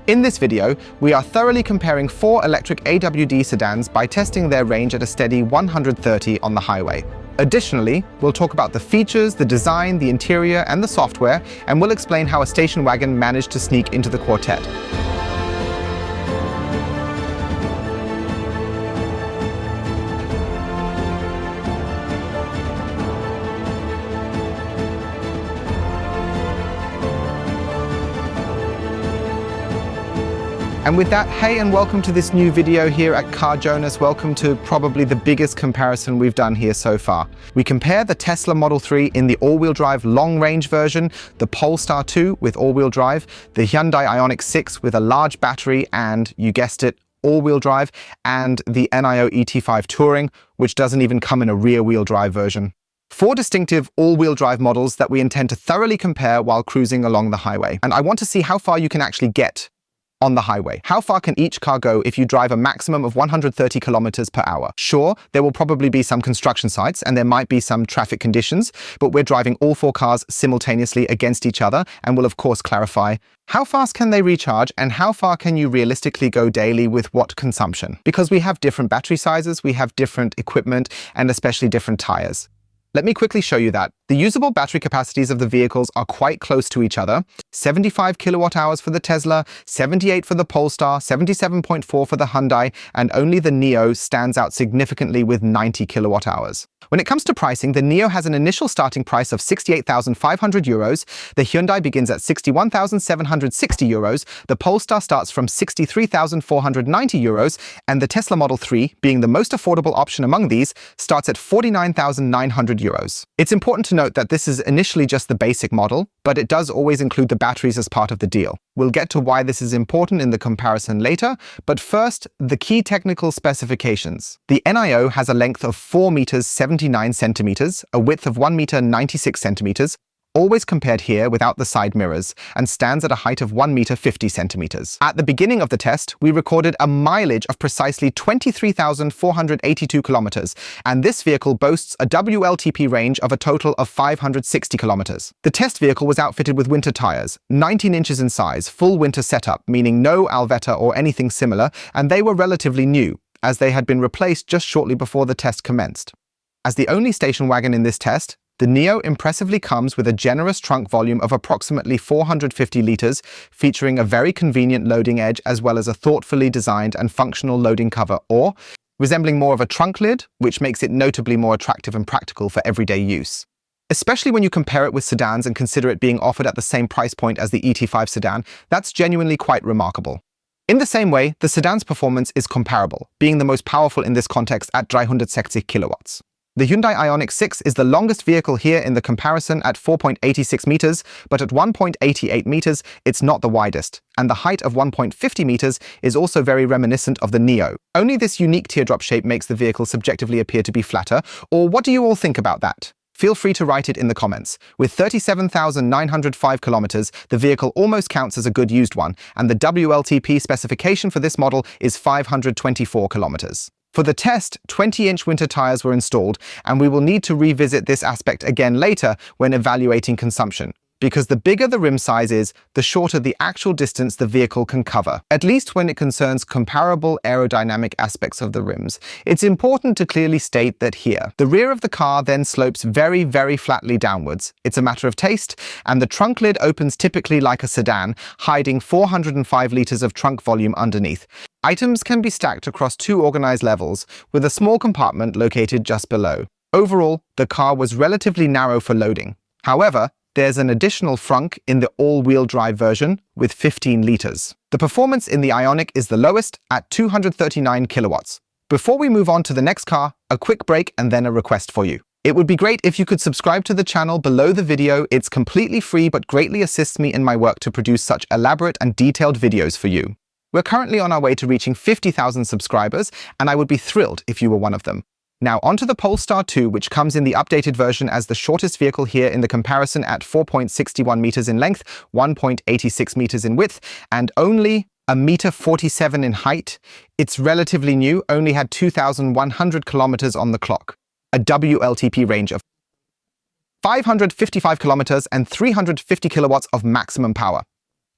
In this video, we are thoroughly comparing 4 electric AWD sedans by testing their range at a steady 130 on the highway. Additionally, we'll talk about the features, the design, the interior, and the software, and we'll explain how a station wagon managed to sneak into the quartet. And with that, hey and welcome to this new video here at JÖNOHS. Welcome to probably the biggest comparison we've done here so far. We compare the Tesla Model 3 in the all-wheel drive long-range version, the Polestar 2 with all-wheel drive, the Hyundai IONIQ 6 with a large battery and, you guessed it, all-wheel drive, and the NIO ET5 Touring, which doesn't even come in a rear-wheel drive version. 4 distinctive all-wheel drive models that we intend to thoroughly compare while cruising along the highway. And I want to see how far you can actually get on the highway. How far can each car go if you drive a maximum of 130 kilometers per hour? Sure, there will probably be some construction sites and there might be some traffic conditions, but we're driving all 4 cars simultaneously against each other and will of course clarify how fast can they recharge and how far can you realistically go daily with what consumption? Because we have different battery sizes, we have different equipment, and especially different tires. Let me quickly show you that. The usable battery capacities of the vehicles are quite close to each other. 75 kilowatt hours for the Tesla, 78 for the Polestar, 77.4 for the Hyundai, and only the NIO stands out significantly with 90 kilowatt hours. When it comes to pricing, the NIO has an initial starting price of 68,500 euros, the Hyundai begins at 61,760 euros, the Polestar starts from 63,490 euros, and the Tesla Model 3, being the most affordable option among these, starts at 49,900 euros. It's important to note that this is initially just the basic model, but it does always include the batteries as part of the deal. We'll get to why this is important in the comparison later, but first, the key technical specifications. The NIO has a length of 4 meters 79 centimeters, a width of 1 meter 96 centimeters, always compared here without the side mirrors, and stands at a height of 1 meter 50 centimeters. At the beginning of the test, we recorded a mileage of precisely 23,482 kilometers, and this vehicle boasts a WLTP range of a total of 560 kilometers. The test vehicle was outfitted with winter tires, 19 inches in size, full winter setup, meaning no Alvetta or anything similar, and they were relatively new, as they had been replaced just shortly before the test commenced. As the only station wagon in this test, the NIO impressively comes with a generous trunk volume of approximately 450 liters, featuring a very convenient loading edge as well as a thoughtfully designed and functional loading cover, or resembling more of a trunk lid, which makes it notably more attractive and practical for everyday use. Especially when you compare it with sedans and consider it being offered at the same price point as the ET5 sedan, that's genuinely quite remarkable. In the same way, the sedan's performance is comparable, being the most powerful in this context at 360 kilowatts. The Hyundai IONIQ 6 is the longest vehicle here in the comparison at 4.86 meters, but at 1.88 meters, it's not the widest, and the height of 1.50 meters is also very reminiscent of the NIO. Only this unique teardrop shape makes the vehicle subjectively appear to be flatter, or what do you all think about that? Feel free to write it in the comments. With 37,905 kilometers, the vehicle almost counts as a good used one, and the WLTP specification for this model is 524 kilometers. For the test, 20-inch winter tires were installed, and we will need to revisit this aspect again later when evaluating consumption, because the bigger the rim size is, the shorter the actual distance the vehicle can cover. At least when it concerns comparable aerodynamic aspects of the rims, it's important to clearly state that here, the rear of the car then slopes very, very flatly downwards. It's a matter of taste, and the trunk lid opens typically like a sedan, hiding 405 liters of trunk volume underneath. Items can be stacked across 2 organized levels, with a small compartment located just below. Overall, the car was relatively narrow for loading. However, there's an additional frunk in the all-wheel drive version with 15 liters. The performance in the IONIQ is the lowest at 239 kilowatts. Before we move on to the next car, a quick break and then a request for you. It would be great if you could subscribe to the channel below the video. It's completely free but greatly assists me in my work to produce such elaborate and detailed videos for you. We're currently on our way to reaching 50,000 subscribers, and I would be thrilled if you were one of them. Now onto the Polestar 2, which comes in the updated version as the shortest vehicle here in the comparison at 4.61 meters in length, 1.86 meters in width, and only 1.47 meters in height. It's relatively new, only had 2,100 kilometers on the clock. A WLTP range of 555 kilometers and 350 kilowatts of maximum power.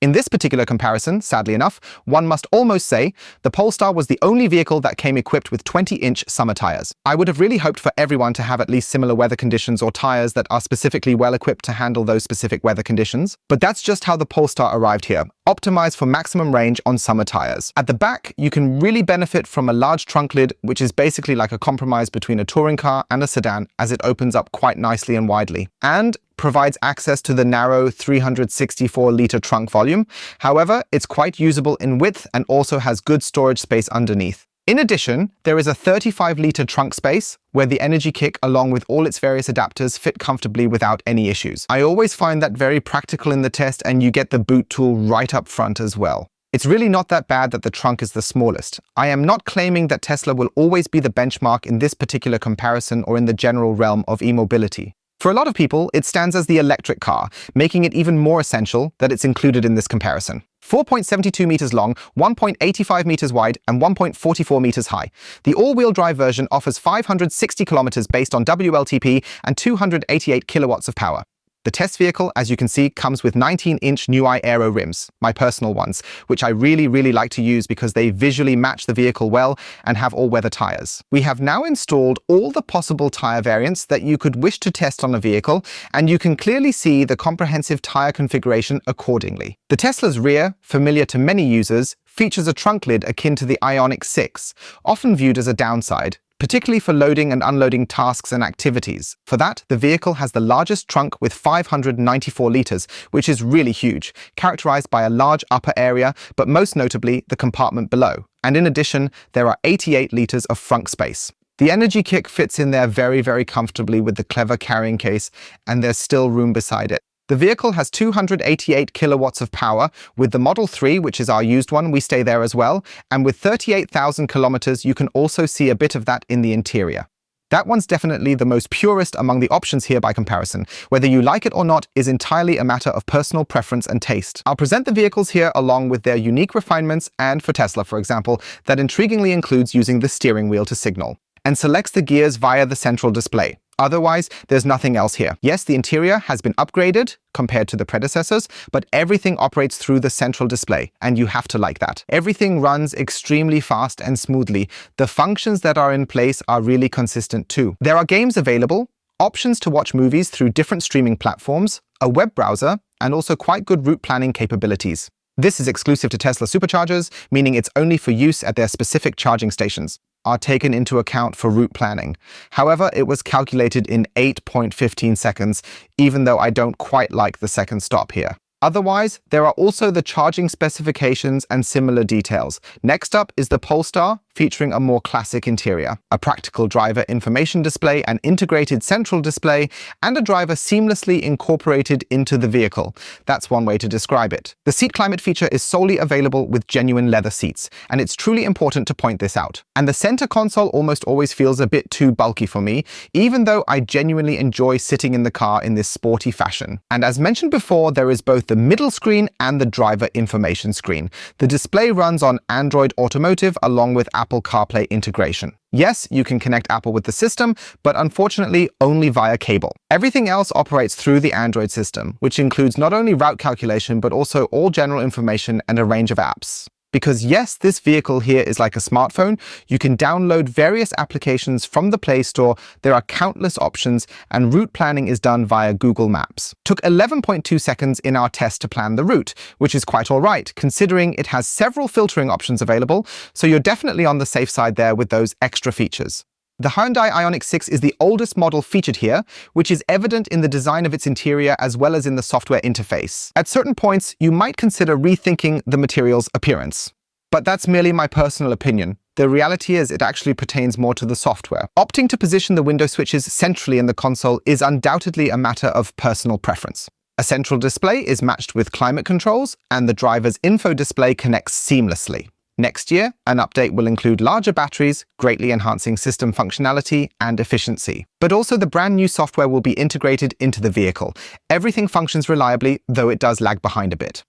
In this particular comparison, sadly enough, one must almost say the Polestar was the only vehicle that came equipped with 20-inch summer tires. I would have really hoped for everyone to have at least similar weather conditions or tires that are specifically well equipped to handle those specific weather conditions, but that's just how the Polestar arrived here, optimized for maximum range on summer tires. At the back, you can really benefit from a large trunk lid, which is basically like a compromise between a touring car and a sedan, as it opens up quite nicely and widely, and provides access to the narrow 364-litre trunk volume. However, it's quite usable in width and also has good storage space underneath. In addition, there is a 35-litre trunk space where the Energy Kick, along with all its various adapters, fit comfortably without any issues. I always find that very practical in the test, and you get the boot tool right up front as well. It's really not that bad that the trunk is the smallest. I am not claiming that Tesla will always be the benchmark in this particular comparison or in the general realm of e-mobility. For a lot of people, it stands as the electric car, making it even more essential that it's included in this comparison. 4.72 meters long, 1.85 meters wide, and 1.44 meters high. The all-wheel drive version offers 560 kilometers based on WLTP and 288 kilowatts of power. The test vehicle, as you can see, comes with 19-inch NIO Aero rims, my personal ones, which I really like to use because they visually match the vehicle well and have all-weather tires. We have now installed all the possible tire variants that you could wish to test on a vehicle, and you can clearly see the comprehensive tire configuration accordingly. The Tesla's rear, familiar to many users, features a trunk lid akin to the IONIQ 6, often viewed as a downside, particularly for loading and unloading tasks and activities. For that, the vehicle has the largest trunk with 594 litres, which is really huge, characterized by a large upper area, but most notably the compartment below. And in addition, there are 88 litres of front space. The Energy Kick fits in there very comfortably with the clever carrying case, and there's still room beside it. The vehicle has 288 kilowatts of power. With the Model 3, which is our used one, we stay there as well. And with 38,000 kilometers, you can also see a bit of that in the interior. That one's definitely the most purest among the options here by comparison. Whether you like it or not is entirely a matter of personal preference and taste. I'll present the vehicles here along with their unique refinements, and for Tesla, for example, that intriguingly includes using the steering wheel to signal, and selects the gears via the central display. Otherwise, there's nothing else here. Yes, the interior has been upgraded compared to the predecessors, but everything operates through the central display, and you have to like that. Everything runs extremely fast and smoothly. The functions that are in place are really consistent too. There are games available, options to watch movies through different streaming platforms, a web browser, and also quite good route planning capabilities. This is exclusive to Tesla superchargers, meaning it's only for use at their specific charging stations. Are taken into account for route planning. However, it was calculated in 8.15 seconds, even though I don't quite like the second stop here. Otherwise, there are also the charging specifications and similar details. Next up is the Polestar, featuring a more classic interior, a practical driver information display, an integrated central display, and a driver seamlessly incorporated into the vehicle. That's one way to describe it. The seat climate feature is solely available with genuine leather seats, and it's truly important to point this out. And the center console almost always feels a bit too bulky for me, even though I genuinely enjoy sitting in the car in this sporty fashion. And as mentioned before, there is both the middle screen and the driver information screen. The display runs on Android Automotive along with Apple CarPlay integration. Yes, you can connect Apple with the system, but unfortunately only via cable. Everything else operates through the Android system, which includes not only route calculation, but also all general information and a range of apps. Because yes, this vehicle here is like a smartphone. You can download various applications from the Play Store. There are countless options, and route planning is done via Google Maps. Took 11.2 seconds in our test to plan the route, which is quite all right, considering it has several filtering options available, so you're definitely on the safe side there with those extra features. The Hyundai IONIQ 6 is the oldest model featured here, which is evident in the design of its interior as well as in the software interface. At certain points, you might consider rethinking the material's appearance. But that's merely my personal opinion. The reality is it actually pertains more to the software. Opting to position the window switches centrally in the console is undoubtedly a matter of personal preference. A central display is matched with climate controls, and the driver's info display connects seamlessly. Next year, an update will include larger batteries, greatly enhancing system functionality and efficiency. But also the brand new software will be integrated into the vehicle. Everything functions reliably, though it does lag behind a bit.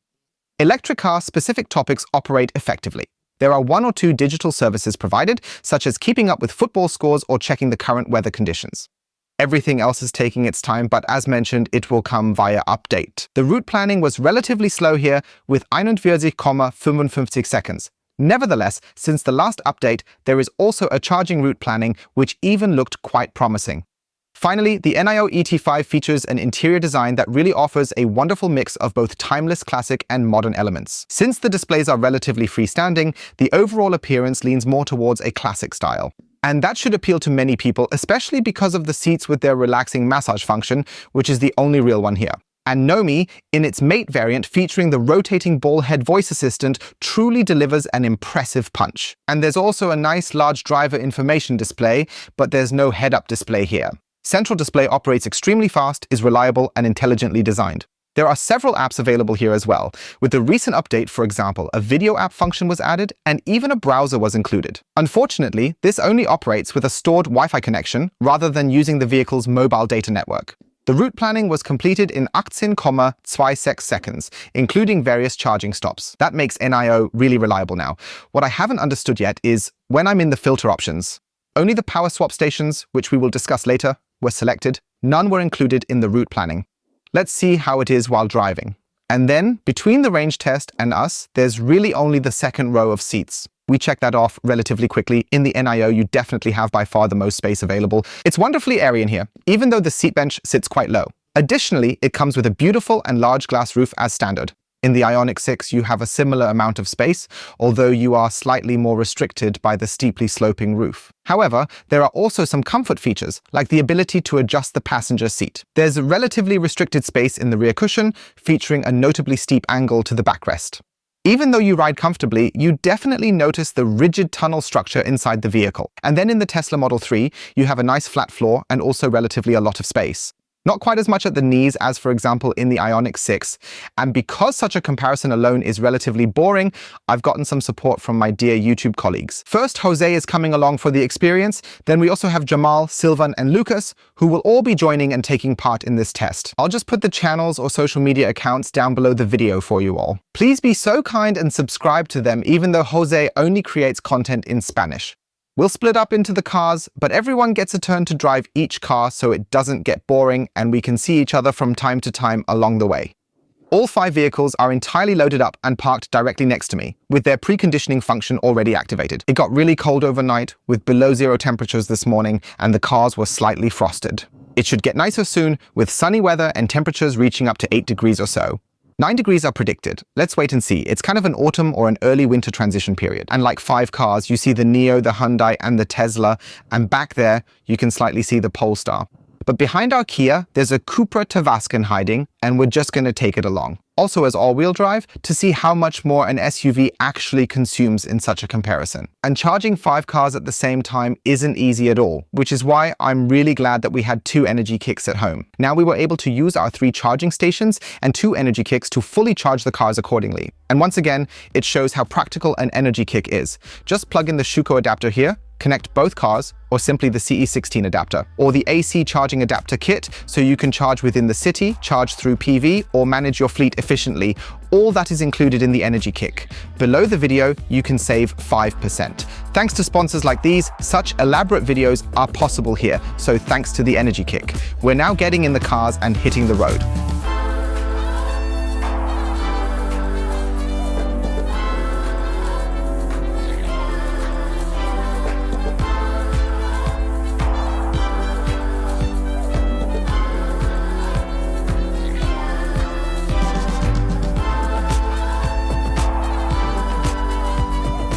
Electric car specific topics operate effectively. There are 1 or 2 digital services provided, such as keeping up with football scores or checking the current weather conditions. Everything else is taking its time, but as mentioned, it will come via update. The route planning was relatively slow here with 41,55 seconds. Nevertheless, since the last update, there is also a charging route planning, which even looked quite promising. Finally, the NIO ET5 features an interior design that really offers a wonderful mix of both timeless classic and modern elements. Since the displays are relatively freestanding, the overall appearance leans more towards a classic style. And that should appeal to many people, especially because of the seats with their relaxing massage function, which is the only real one here. And NOMI, in its Mate variant featuring the rotating ball head voice assistant, truly delivers an impressive punch. And there's also a nice large driver information display, but there's no head-up display here. Central display operates extremely fast, is reliable, and intelligently designed. There are several apps available here as well. With the recent update, for example, a video app function was added, and even a browser was included. Unfortunately, this only operates with a stored Wi-Fi connection, rather than using the vehicle's mobile data network. The route planning was completed in 18,26 seconds, including various charging stops. That makes NIO really reliable now. What I haven't understood yet is, when I'm in the filter options, only the power swap stations, which we will discuss later, were selected. None were included in the route planning. Let's see how it is while driving. And then, between the range test and us, there's really only the second row of seats. We checked that off relatively quickly. In the NIO, you definitely have by far the most space available. It's wonderfully airy in here, even though the seat bench sits quite low. Additionally, it comes with a beautiful and large glass roof as standard. In the IONIQ 6, you have a similar amount of space, although you are slightly more restricted by the steeply sloping roof. However, there are also some comfort features, like the ability to adjust the passenger seat. There's a relatively restricted space in the rear cushion, featuring a notably steep angle to the backrest. Even though you ride comfortably, you definitely notice the rigid tunnel structure inside the vehicle. And then in the Tesla Model 3, you have a nice flat floor and also relatively a lot of space. Not quite as much at the knees as, for example, in the IONIQ 6. And because such a comparison alone is relatively boring, I've gotten some support from my dear YouTube colleagues. First, Jose is coming along for the experience. Then we also have Jamal, Silvan, and Lucas, who will all be joining and taking part in this test. I'll just put the channels or social media accounts down below the video for you all. Please be so kind and subscribe to them, even though Jose only creates content in Spanish. We'll split up into the cars, but everyone gets a turn to drive each car so it doesn't get boring and we can see each other from time to time along the way. All 5 vehicles are entirely loaded up and parked directly next to me, with their preconditioning function already activated. It got really cold overnight, with below zero temperatures this morning, and the cars were slightly frosted. It should get nicer soon, with sunny weather and temperatures reaching up to 8 degrees or so. 9 degrees are predicted. Let's wait and see. It's kind of an autumn or an early winter transition period. And like 5 cars, you see the NIO, the Hyundai, and the Tesla, and back there, you can slightly see the Polestar. But behind our Kia, there's a Cupra Tavascan hiding, and we're just going to take it along. Also as all-wheel drive, to see how much more an SUV actually consumes in such a comparison. And charging 5 cars at the same time isn't easy at all, which is why I'm really glad that we had 2 energy kicks at home. Now we were able to use our 3 charging stations and 2 energy kicks to fully charge the cars accordingly. And once again, it shows how practical an energy kick is. Just plug in the Schuko adapter here, connect both cars, or simply the CE16 adapter, or the AC charging adapter kit, so you can charge within the city, charge through PV, or manage your fleet efficiently. All that is included in the energy kick. Below the video, you can save 5%. Thanks to sponsors like these, such elaborate videos are possible here, so thanks to the energy kick. We're now getting in the cars and hitting the road.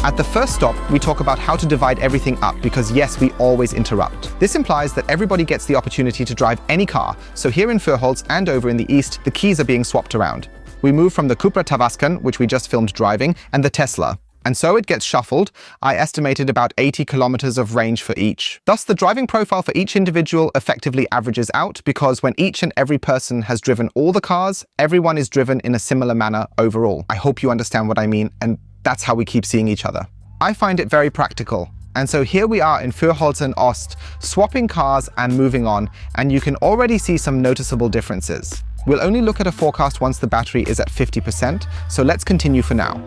At the first stop, we talk about how to divide everything up because yes, we always interrupt. This implies that everybody gets the opportunity to drive any car, so here in Fürholz and over in the east, the keys are being swapped around. We move from the Cupra Tavascan, which we just filmed driving, and the Tesla. And so it gets shuffled. I estimated about 80 kilometers of range for each. Thus, the driving profile for each individual effectively averages out because when each and every person has driven all the cars, everyone is driven in a similar manner overall. I hope you understand what I mean, and that's how we keep seeing each other. I find it very practical. And so here we are in Fürholz and Ost, swapping cars and moving on, and you can already see some noticeable differences. We'll only look at a forecast once the battery is at 50%, so let's continue for now.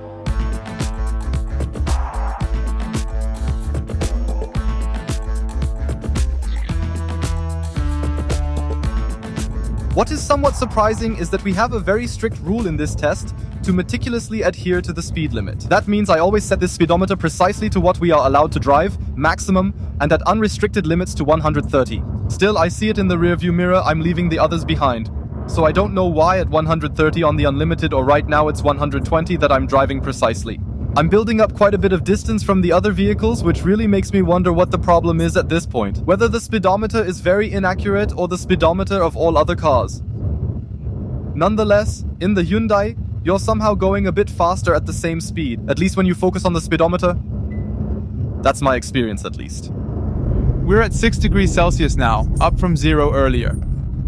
What is somewhat surprising is that we have a very strict rule in this test to meticulously adhere to the speed limit. That means I always set this speedometer precisely to what we are allowed to drive, maximum, and at unrestricted limits to 130. Still, I see it in the rearview mirror, I'm leaving the others behind. So I don't know why at 130 on the unlimited or right now it's 120 that I'm driving precisely. I'm building up quite a bit of distance from the other vehicles, which really makes me wonder what the problem is at this point. Whether the speedometer is very inaccurate or the speedometer of all other cars. Nonetheless, in the Hyundai, you're somehow going a bit faster at the same speed, at least when you focus on the speedometer. That's my experience at least. We're at 6 degrees Celsius now, up from 0 earlier.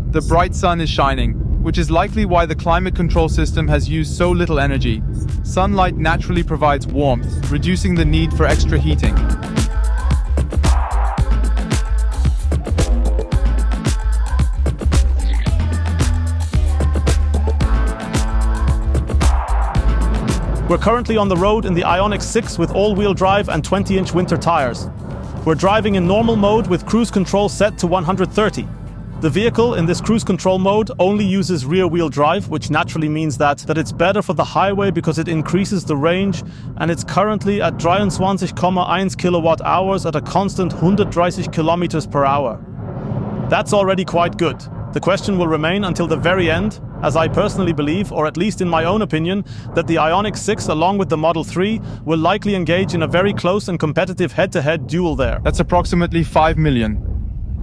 The bright sun is shining, which is likely why the climate control system has used so little energy. Sunlight naturally provides warmth, reducing the need for extra heating. We're currently on the road in the IONIQ 6 with all-wheel drive and 20-inch winter tires. We're driving in normal mode with cruise control set to 130. The vehicle in this cruise control mode only uses rear-wheel drive, which naturally means that it's better for the highway because it increases the range, and it's currently at 23,1 kilowatt hours at a constant 130 kilometers per hour. That's already quite good. The question will remain until the very end, as I personally believe, or at least in my own opinion, that the IONIQ 6 along with the Model 3 will likely engage in a very close and competitive head-to-head duel there. That's approximately 5 million.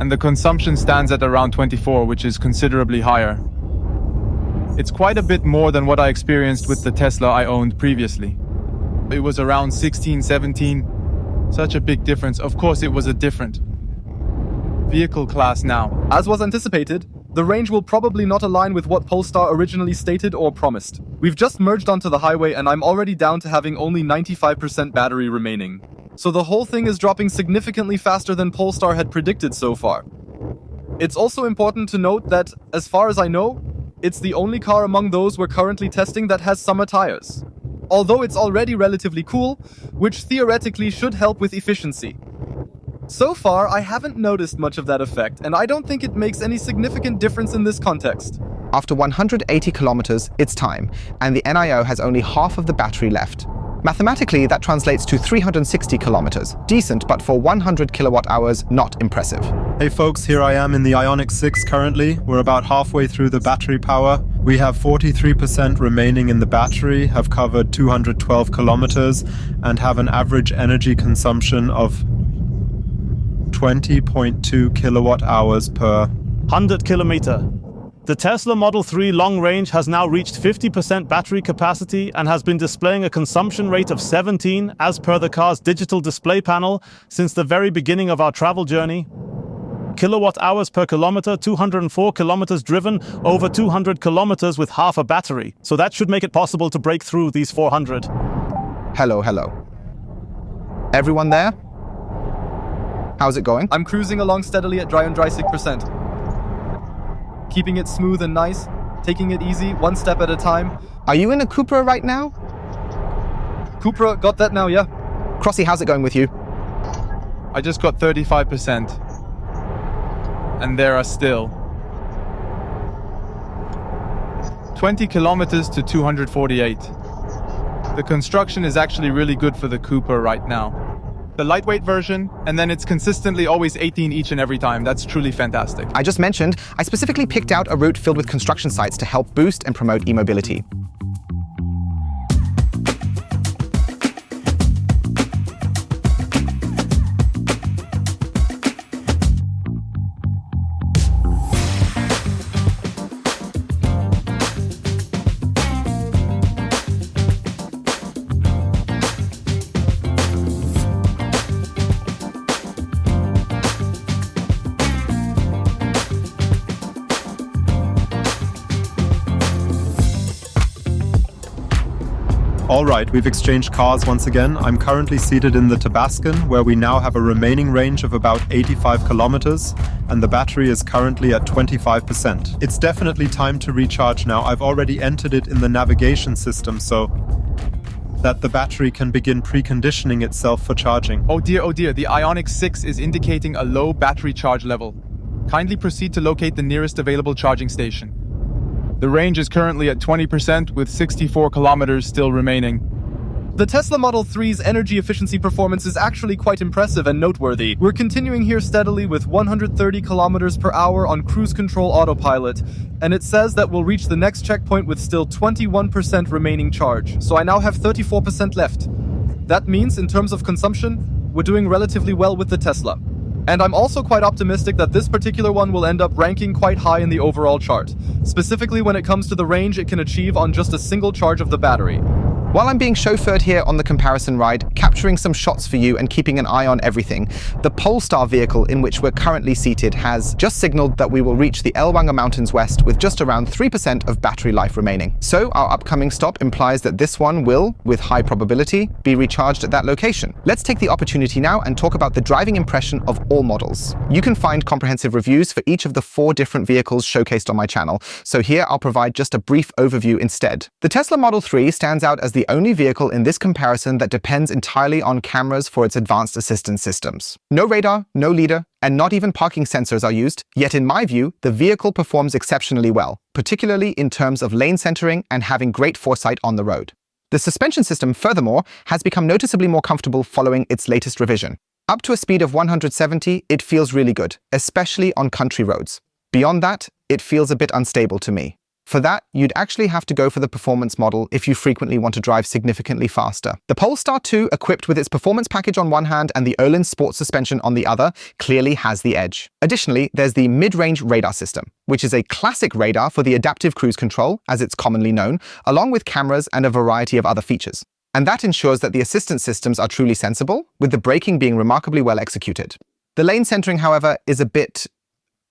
And the consumption stands at around 24, which is considerably higher. It's quite a bit more than what I experienced with the Tesla I owned previously. It was around 16, 17. Such a big difference. Of course, it was a different vehicle class now. As was anticipated, the range will probably not align with what Polestar originally stated or promised. We've just merged onto the highway and I'm already down to having only 95% battery remaining. So the whole thing is dropping significantly faster than Polestar had predicted so far. It's also important to note that, as far as I know, it's the only car among those we're currently testing that has summer tires. Although it's already relatively cool, which theoretically should help with efficiency. So far, I haven't noticed much of that effect, and I don't think it makes any significant difference in this context. After 180 kilometers, it's time, and the NIO has only half of the battery left. Mathematically, that translates to 360 kilometers. Decent, but for 100 kilowatt hours, not impressive. Hey folks, here I am in the IONIQ 6 currently. We're about halfway through the battery power. We have 43% remaining in the battery, have covered 212 kilometers, and have an average energy consumption of 20.2 kilowatt hours per 100 kilometer. The Tesla Model 3 long range has now reached 50% battery capacity and has been displaying a consumption rate of 17 as per the car's digital display panel since the very beginning of our travel journey. Kilowatt hours per kilometer, 204 kilometers driven, over 200 kilometers with half a battery. So that should make it possible to break through these 400. Hello. Everyone there? How's it going? I'm cruising along steadily at 63%. Keeping it smooth and nice, taking it easy, one step at a time. Are you in a Cupra right now? Cupra, got that now, yeah. Crossy, how's it going with you? I just got 35%. And there are still 20 kilometers to 248. The construction is actually really good for the Cupra right now. The lightweight version, and then it's consistently always 18 each and every time. That's truly fantastic. I just mentioned, I specifically picked out a route filled with construction sites to help boost and promote e-mobility. Alright, we've exchanged cars once again. I'm currently seated in the Tabascan, where we now have a remaining range of about 85 kilometers, and the battery is currently at 25%. It's definitely time to recharge now. I've already entered it in the navigation system so that the battery can begin preconditioning itself for charging. Oh dear, the IONIQ 6 is indicating a low battery charge level. Kindly proceed to locate the nearest available charging station. The range is currently at 20% with 64 kilometers still remaining. The Tesla Model 3's energy efficiency performance is actually quite impressive and noteworthy. We're continuing here steadily with 130 kilometers per hour on cruise control autopilot, and it says that we'll reach the next checkpoint with still 21% remaining charge. So I now have 34% left. That means, in terms of consumption, we're doing relatively well with the Tesla. And I'm also quite optimistic that this particular one will end up ranking quite high in the overall chart, specifically when it comes to the range it can achieve on just a single charge of the battery. While I'm being chauffeured here on the comparison ride, capturing some shots for you and keeping an eye on everything, the Polestar vehicle in which we're currently seated has just signaled that we will reach the Elwanger Mountains West with just around 3% of battery life remaining. So our upcoming stop implies that this one will, with high probability, be recharged at that location. Let's take the opportunity now and talk about the driving impression of all models. You can find comprehensive reviews for each of the 4 different vehicles showcased on my channel, so here I'll provide just a brief overview instead. The Tesla Model 3 stands out as the only vehicle in this comparison that depends entirely on cameras for its advanced assistance systems. No radar, no LiDAR, and not even parking sensors are used, yet in my view, the vehicle performs exceptionally well, particularly in terms of lane centering and having great foresight on the road. The suspension system, furthermore, has become noticeably more comfortable following its latest revision. Up to a speed of 170, it feels really good, especially on country roads. Beyond that, it feels a bit unstable to me. For that, you'd actually have to go for the performance model if you frequently want to drive significantly faster. The Polestar 2, equipped with its performance package on one hand and the Öhlins sports suspension on the other, clearly has the edge. Additionally, there's the mid-range radar system, which is a classic radar for the adaptive cruise control, as it's commonly known, along with cameras and a variety of other features. And that ensures that the assistance systems are truly sensible, with the braking being remarkably well executed. The lane centering, however, is a bit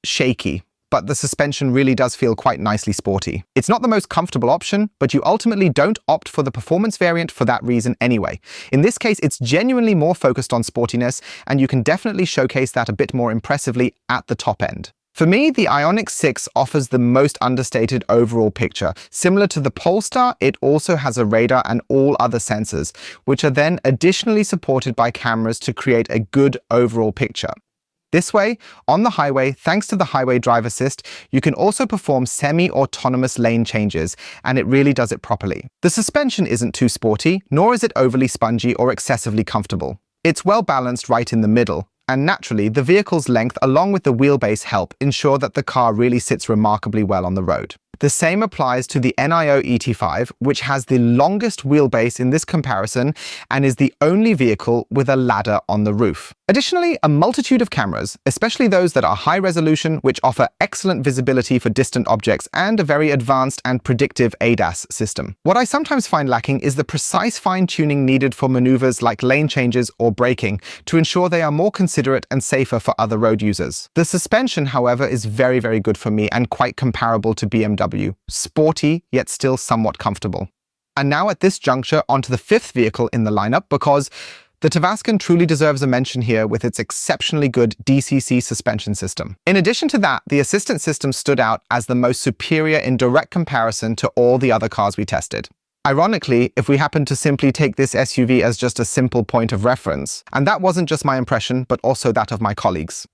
shaky, but the suspension really does feel quite nicely sporty. It's not the most comfortable option, but you ultimately don't opt for the performance variant for that reason anyway. In this case, it's genuinely more focused on sportiness, and you can definitely showcase that a bit more impressively at the top end. For me, the IONIQ 6 offers the most understated overall picture. Similar to the Polestar, it also has a radar and all other sensors, which are then additionally supported by cameras to create a good overall picture. This way, on the highway, thanks to the Highway Drive Assist, you can also perform semi-autonomous lane changes, and it really does it properly. The suspension isn't too sporty, nor is it overly spongy or excessively comfortable. It's well balanced right in the middle, and naturally, the vehicle's length along with the wheelbase help ensure that the car really sits remarkably well on the road. The same applies to the NIO ET5, which has the longest wheelbase in this comparison and is the only vehicle with a ladder on the roof. Additionally, a multitude of cameras, especially those that are high resolution, which offer excellent visibility for distant objects, and a very advanced and predictive ADAS system. What I sometimes find lacking is the precise fine-tuning needed for maneuvers like lane changes or braking to ensure they are more considerate and safer for other road users. The suspension, however, is very, very good for me and quite comparable to BMW. Sporty, yet still somewhat comfortable. And now at this juncture, onto the 5th vehicle in the lineup, because the Tavascan truly deserves a mention here with its exceptionally good DCC suspension system. In addition to that, the assistance system stood out as the most superior in direct comparison to all the other cars we tested. Ironically, if we happen to simply take this SUV as just a simple point of reference, and that wasn't just my impression, but also that of my colleagues.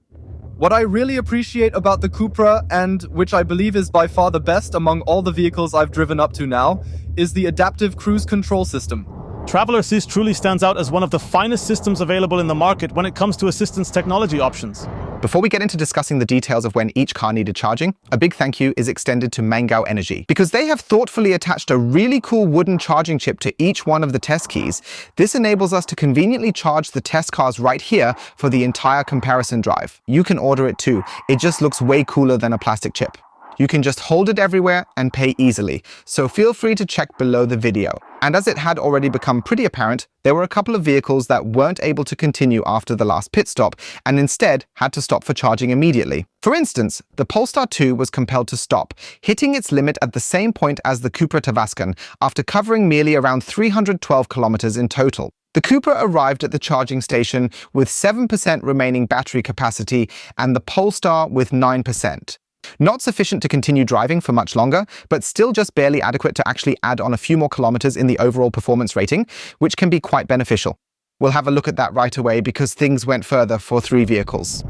What I really appreciate about the Cupra, and which I believe is by far the best among all the vehicles I've driven up to now, is the adaptive cruise control system. Traveler Assist truly stands out as one of the finest systems available in the market when it comes to assistance technology options. Before we get into discussing the details of when each car needed charging, a big thank you is extended to Mangao Energy. Because they have thoughtfully attached a really cool wooden charging chip to each one of the test keys, this enables us to conveniently charge the test cars right here for the entire comparison drive. You can order it too. It just looks way cooler than a plastic chip. You can just hold it everywhere and pay easily, so feel free to check below the video. And as it had already become pretty apparent, there were a couple of vehicles that weren't able to continue after the last pit stop and instead had to stop for charging immediately. For instance, the Polestar 2 was compelled to stop, hitting its limit at the same point as the Cupra Tavascan after covering merely around 312 kilometers in total. The Cupra arrived at the charging station with 7% remaining battery capacity and the Polestar with 9%. Not sufficient to continue driving for much longer, but still just barely adequate to actually add on a few more kilometers in the overall performance rating, which can be quite beneficial. We'll have a look at that right away because things went further for 3 vehicles.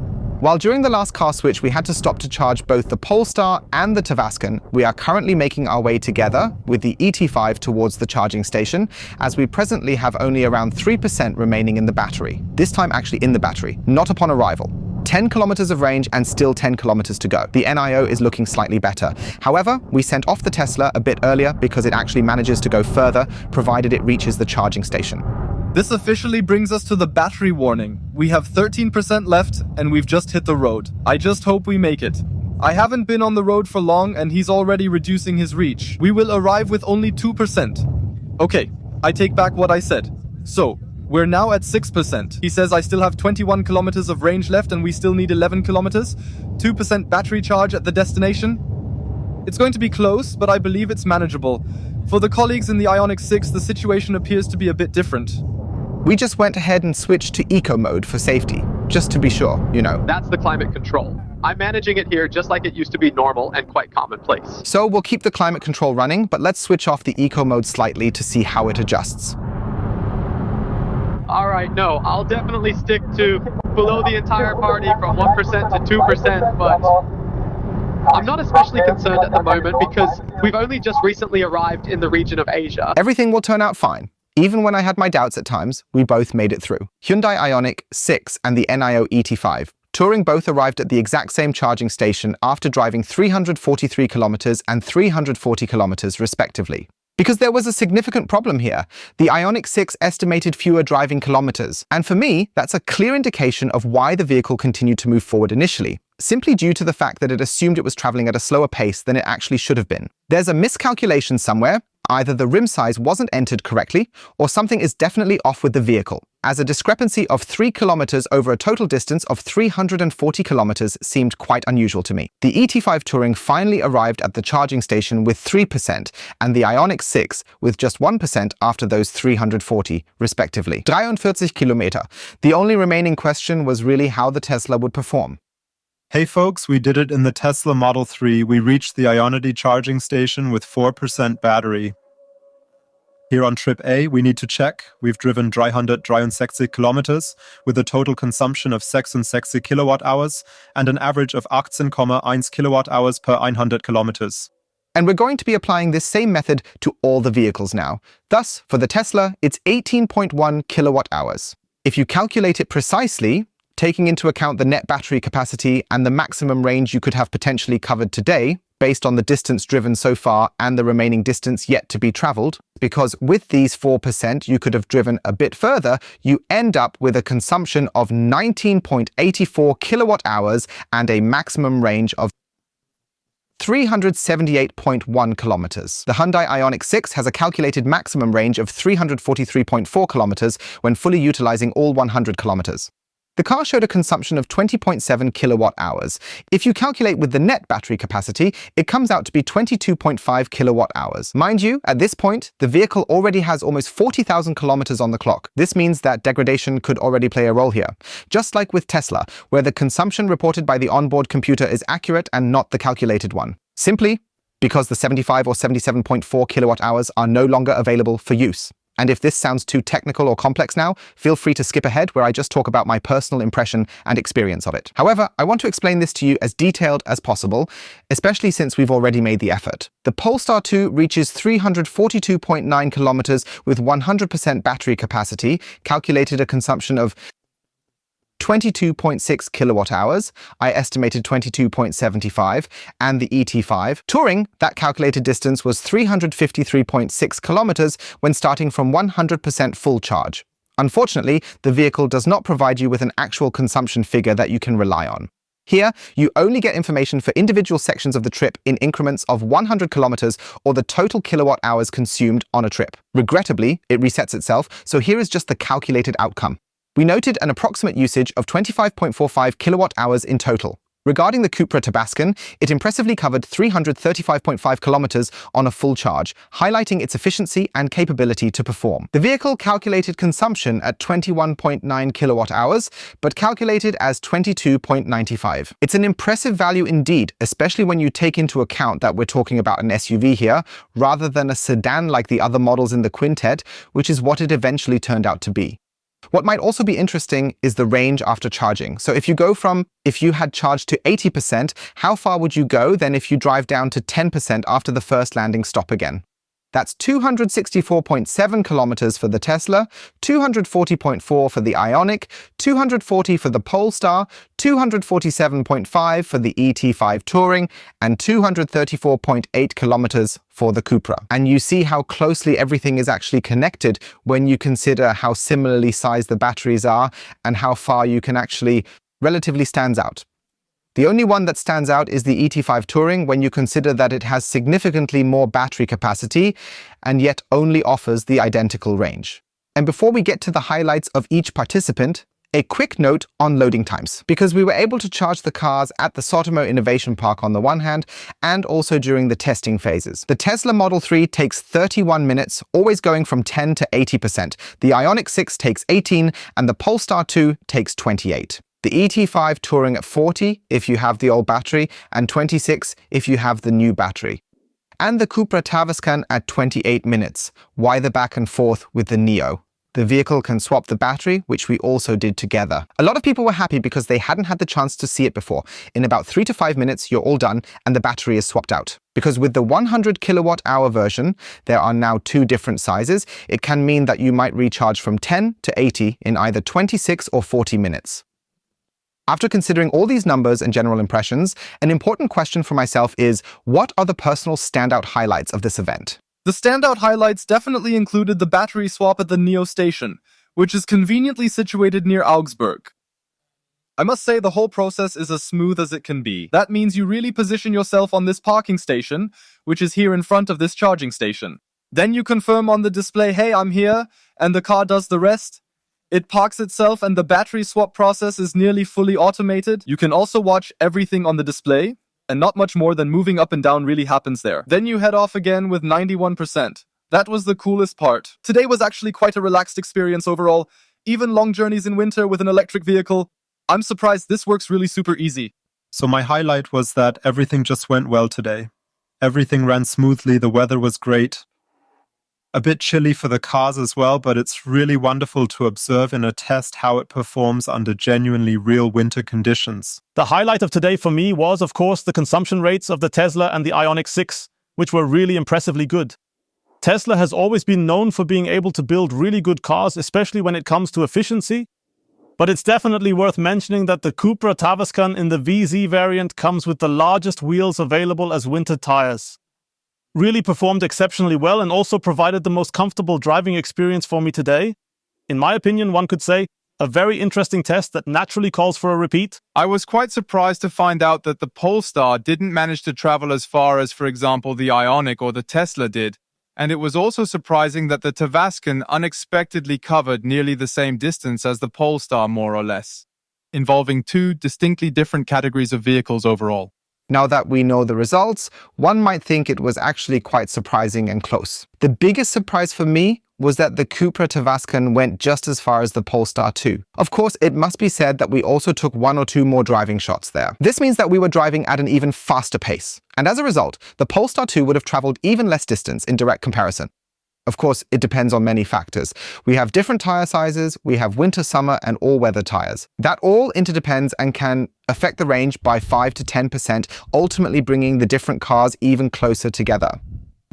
While during the last car switch we had to stop to charge both the Polestar and the Tavascan, we are currently making our way together with the ET5 towards the charging station, as we presently have only around 3% remaining in the battery. This time actually in the battery, not upon arrival. 10 kilometers of range and still 10 kilometers to go. The NIO is looking slightly better. However, we sent off the Tesla a bit earlier because it actually manages to go further, provided it reaches the charging station. This officially brings us to the battery warning. We have 13% left and we've just hit the road. I just hope we make it. I haven't been on the road for long and he's already reducing his reach. We will arrive with only 2%. Okay, I take back what I said. So, we're now at 6%. He says I still have 21 kilometers of range left and we still need 11 kilometers. 2% battery charge at the destination. It's going to be close, but I believe it's manageable. For the colleagues in the IONIQ 6, the situation appears to be a bit different. We just went ahead and switched to eco mode for safety, just to be sure, you know. That's the climate control. I'm managing it here just like it used to be normal and quite commonplace. So we'll keep the climate control running, but let's switch off the eco mode slightly to see how it adjusts. All right, no, I'll definitely stick to below the entire party from 1% to 2%, but I'm not especially concerned at the moment because we've only just recently arrived in the region of Asia. Everything will turn out fine. Even when I had my doubts at times, we both made it through. Hyundai IONIQ 6 and the NIO ET5 Touring both arrived at the exact same charging station after driving 343 kilometers and 340 kilometers respectively. Because there was a significant problem here. The IONIQ 6 estimated fewer driving kilometers, and for me, that's a clear indication of why the vehicle continued to move forward initially, simply due to the fact that it assumed it was traveling at a slower pace than it actually should have been. There's a miscalculation somewhere. Either the rim size wasn't entered correctly, or something is definitely off with the vehicle, as a discrepancy of 3 kilometers over a total distance of 340 kilometers seemed quite unusual to me. The ET5 Touring finally arrived at the charging station with 3%, and the IONIQ 6 with just 1% after those 340, respectively. 43 Kilometer. The only remaining question was really how the Tesla would perform. Hey folks, we did it in the Tesla Model 3. We reached the IONIQ charging station with 4% battery. Here on trip A, we need to check. We've driven 363 kilometers with a total consumption of 66 kilowatt-hours and an average of 18,1 kilowatt-hours per 100 kilometers. And we're going to be applying this same method to all the vehicles now. Thus, for the Tesla, it's 18.1 kilowatt-hours. If you calculate it precisely, taking into account the net battery capacity and the maximum range you could have potentially covered today, based on the distance driven so far and the remaining distance yet to be traveled, because with these 4% you could have driven a bit further, you end up with a consumption of 19.84 kilowatt-hours and a maximum range of 378.1 kilometers. The Hyundai IONIQ 6 has a calculated maximum range of 343.4 kilometers when fully utilizing all 100 kilometers. The car showed a consumption of 20.7 kilowatt-hours. If you calculate with the net battery capacity, it comes out to be 22.5 kilowatt-hours. Mind you, at this point, the vehicle already has almost 40,000 kilometers on the clock. This means that degradation could already play a role here. Just like with Tesla, where the consumption reported by the onboard computer is accurate and not the calculated one. Simply because the 75 or 77.4 kilowatt-hours are no longer available for use. And if this sounds too technical or complex now, feel free to skip ahead where I just talk about my personal impression and experience of it. However, I want to explain this to you as detailed as possible, especially since we've already made the effort. The Polestar 2 reaches 342.9 kilometers with 100% battery capacity, calculated a consumption of 22.6 kilowatt-hours, I estimated 22.75, and the ET5 Touring, that calculated distance was 353.6 kilometers when starting from 100% full charge. Unfortunately, the vehicle does not provide you with an actual consumption figure that you can rely on. Here, you only get information for individual sections of the trip in increments of 100 kilometers or the total kilowatt-hours consumed on a trip. Regrettably, it resets itself, so here is just the calculated outcome. We noted an approximate usage of 25.45 kilowatt-hours in total. Regarding the Cupra Tavascan, it impressively covered 335.5 kilometers on a full charge, highlighting its efficiency and capability to perform. The vehicle calculated consumption at 21.9 kilowatt-hours, but calculated as 22.95. It's an impressive value indeed, especially when you take into account that we're talking about an SUV here, rather than a sedan like the other models in the quintet, which is what it eventually turned out to be. What might also be interesting is the range after charging. So if you had charged to 80%, how far would you go then if you drive down to 10% after the first landing stop again? That's 264.7 kilometers for the Tesla, 240.4 for the IONIQ, 240 for the Polestar, 247.5 for the ET5 Touring, and 234.8 kilometers for the Cupra. And you see how closely everything is actually connected when you consider how similarly sized the batteries are and how far you can actually relatively stands out. The only one that stands out is the ET5 Touring when you consider that it has significantly more battery capacity and yet only offers the identical range. And before we get to the highlights of each participant, a quick note on loading times, because we were able to charge the cars at the Sotomo Innovation Park on the one hand and also during the testing phases. The Tesla Model 3 takes 31 minutes, always going from 10 to 80%. The IONIQ 6 takes 18 and the Polestar 2 takes 28. The ET5 Touring at 40 if you have the old battery and 26 if you have the new battery. And the Cupra Tavascan at 28 minutes. Why the back and forth with the NIO? The vehicle can swap the battery, which we also did together. A lot of people were happy because they hadn't had the chance to see it before. In about 3 to 5 minutes, you're all done and the battery is swapped out. Because with the 100 kilowatt hour version, there are now 2 different sizes. It can mean that you might recharge from 10 to 80 in either 26 or 40 minutes. After considering all these numbers and general impressions, an important question for myself is, what are the personal standout highlights of this event? The standout highlights definitely included the battery swap at the NIO station, which is conveniently situated near Augsburg. I must say the whole process is as smooth as it can be. That means you really position yourself on this parking station, which is here in front of this charging station. Then you confirm on the display, hey, I'm here, and the car does the rest. It parks itself and the battery swap process is nearly fully automated. You can also watch everything on the display, and not much more than moving up and down really happens there. Then you head off again with 91%. That was the coolest part. Today was actually quite a relaxed experience overall. Even long journeys in winter with an electric vehicle, I'm surprised this works really super easy. So my highlight was that everything just went well today. Everything ran smoothly, the weather was great. A bit chilly for the cars as well, but it's really wonderful to observe in a test how it performs under genuinely real winter conditions. The highlight of today for me was, of course, the consumption rates of the Tesla and the IONIQ 6, which were really impressively good. Tesla has always been known for being able to build really good cars, especially when it comes to efficiency. But it's definitely worth mentioning that the Cupra Tavascan in the VZ variant comes with the largest wheels available as winter tires. Really performed exceptionally well and also provided the most comfortable driving experience for me today. In my opinion, one could say, a very interesting test that naturally calls for a repeat. I was quite surprised to find out that the Polestar didn't manage to travel as far as, for example, the IONIQ or the Tesla did. And it was also surprising that the Tavascan unexpectedly covered nearly the same distance as the Polestar, more or less, involving 2 distinctly different categories of vehicles overall. Now that we know the results, one might think it was actually quite surprising and close. The biggest surprise for me was that the Cupra Tavascan went just as far as the Polestar 2. Of course, it must be said that we also took 1 or 2 more driving shots there. This means that we were driving at an even faster pace. And as a result, the Polestar 2 would have traveled even less distance in direct comparison. Of course, it depends on many factors. We have different tire sizes, we have winter, summer, and all-weather tires. That all interdepends and can affect the range by 5 to 10%, ultimately bringing the different cars even closer together.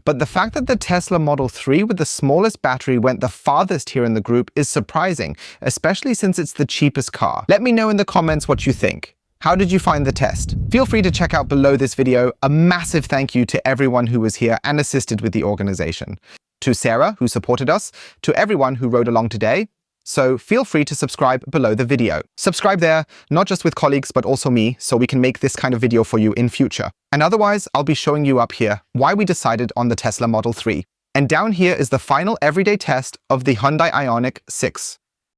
But the fact that the Tesla Model 3 with the smallest battery went the farthest here in the group is surprising, especially since it's the cheapest car. Let me know in the comments what you think. How did you find the test? Feel free to check out below this video. A massive thank you to everyone who was here and assisted with the organization. To Sarah, who supported us, to everyone who rode along today. So feel free to subscribe below the video. Subscribe there, not just with colleagues, but also me, so we can make this kind of video for you in future. And otherwise, I'll be showing you up here why we decided on the Tesla Model 3. And down here is the final everyday test of the Hyundai IONIQ 6.